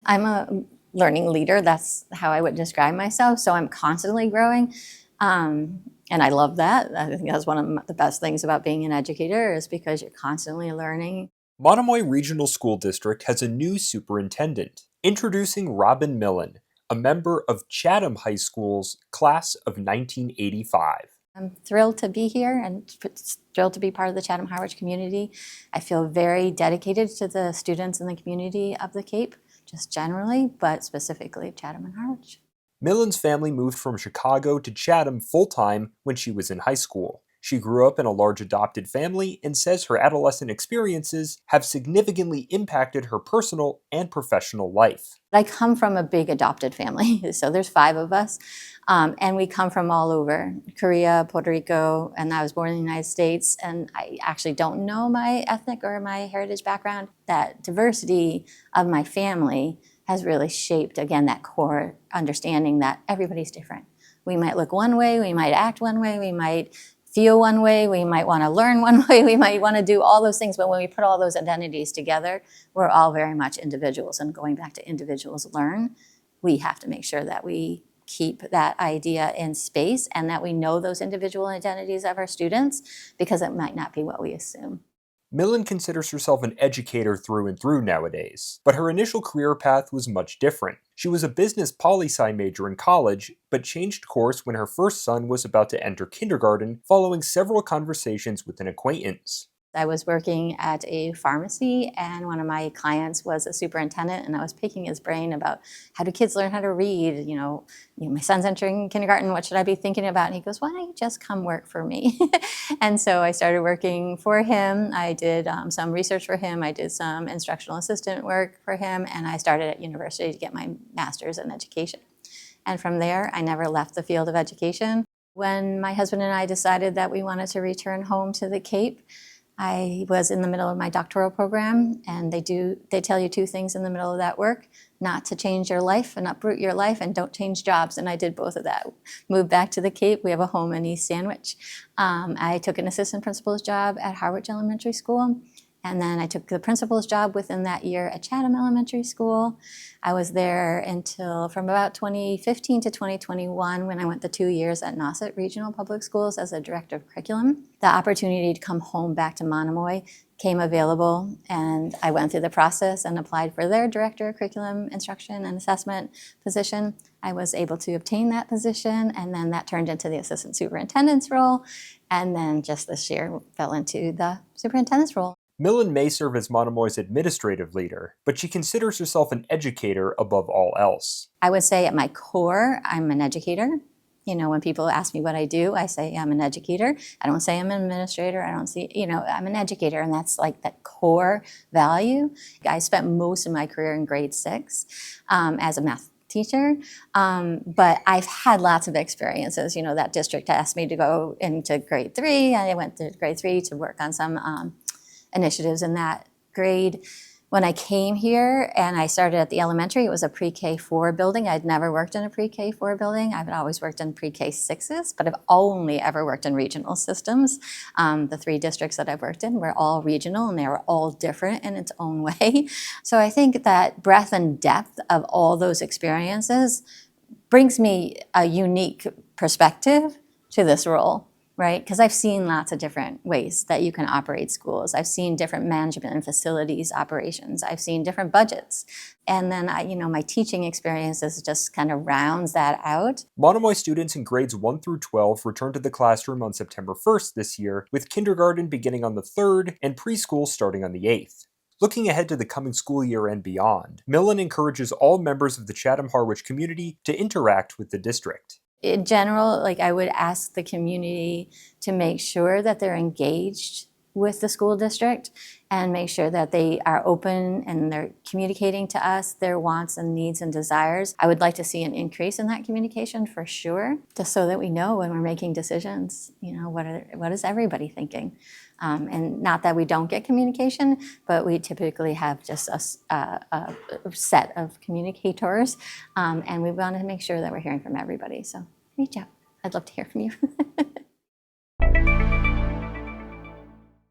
I'm a learning leader. That's how I would describe myself. So I'm constantly growing. And I love that. I think that's one of the best things about being an educator is because you're constantly learning. Monomoy Regional School District has a new superintendent. Introducing Robin Millen, a member of Chatham High School's class of 1985. I'm thrilled to be here and thrilled to be part of the Chatham Harwich community. I feel very dedicated to the students in the community of the Cape, just generally, but specifically Chatham and Harwich. Millen's family moved from Chicago to Chatham full-time when she was in high school. She grew up in a large adopted family and says her adolescent experiences have significantly impacted her personal and professional life. I come from a big adopted family, so there's 5 of us, and we come from all over, Korea, Puerto Rico, and I was born in the United States, and I actually don't know my ethnic or my heritage background. That diversity of my family has really shaped, again, that core understanding that everybody's different. We might look one way, we might act one way, we might feel one way, we might want to learn one way, we might want to do all those things, but when we put all those identities together, we're all very much individuals. And going back to individuals learn, we have to make sure that we keep that idea in space and that we know those individual identities of our students, because it might not be what we assume. Millen considers herself an educator through and through nowadays, but her initial career path was much different. She was a business poli-sci major in college, but changed course when her first son was about to enter kindergarten following several conversations with an acquaintance. I was working at a pharmacy, and one of my clients was a superintendent, and I was picking his brain about how do kids learn how to read. My son's entering kindergarten, what should I be thinking about? And he goes, why don't you just come work for me? And so I started working for him. I did some research for him. I did some instructional assistant work for him, and I started at university to get my master's in education. And from there, I never left the field of education. When my husband and I decided that we wanted to return home to the Cape, I was in the middle of my doctoral program, and they tell you 2 things in the middle of that work: not to change your life and uproot your life, and don't change jobs. And I did both of that. Moved back to the Cape. We have a home in East Sandwich. I took an assistant principal's job at HARWICH Elementary School. And then I took the principal's job within that year at Chatham Elementary School. I was there from about 2015 to 2021 when I went the 2 years at Nauset Regional Public Schools as a director of curriculum. The opportunity to come home back to Monomoy came available, and I went through the process and applied for their director of curriculum instruction and assessment position. I was able to obtain that position, and then that turned into the assistant superintendent's role, and then just this year fell into the superintendent's role. Millen may serve as Monomoy's administrative leader, but she considers herself an educator above all else. I would say at my core, I'm an educator. When people ask me what I do, I say I'm an educator. I don't say I'm an administrator. I don't say, I'm an educator, and that's like that core value. I spent most of my career in grade 6 as a math teacher, but I've had lots of experiences. That district asked me to go into grade 3, and I went to grade 3 to work on some initiatives in that grade. When I came here and I started at the elementary, it was a pre-K4 building. I'd never worked in a pre-K4 building. I've always worked in pre-K6s, but I've only ever worked in regional systems. The 3 districts that I've worked in were all regional, and they were all different in its own way. So I think that breadth and depth of all those experiences brings me a unique perspective to this role. Right? Because I've seen lots of different ways that you can operate schools. I've seen different management and facilities operations. I've seen different budgets. And then, my teaching experiences just kind of rounds that out. Monomoy students in grades 1 through 12 returned to the classroom on September 1st this year, with kindergarten beginning on the 3rd and preschool starting on the 8th. Looking ahead to the coming school year and beyond, Millen encourages all members of the Chatham Harwich community to interact with the district. In general, I would ask the community to make sure that they're engaged with the school district and make sure that they are open and they're communicating to us their wants and needs and desires. I would like to see an increase in that communication for sure, just so that we know when we're making decisions, what is everybody thinking? And not that we don't get communication, but we typically have just a set of communicators, and we want to make sure that we're hearing from everybody. So reach out. I'd love to hear from you.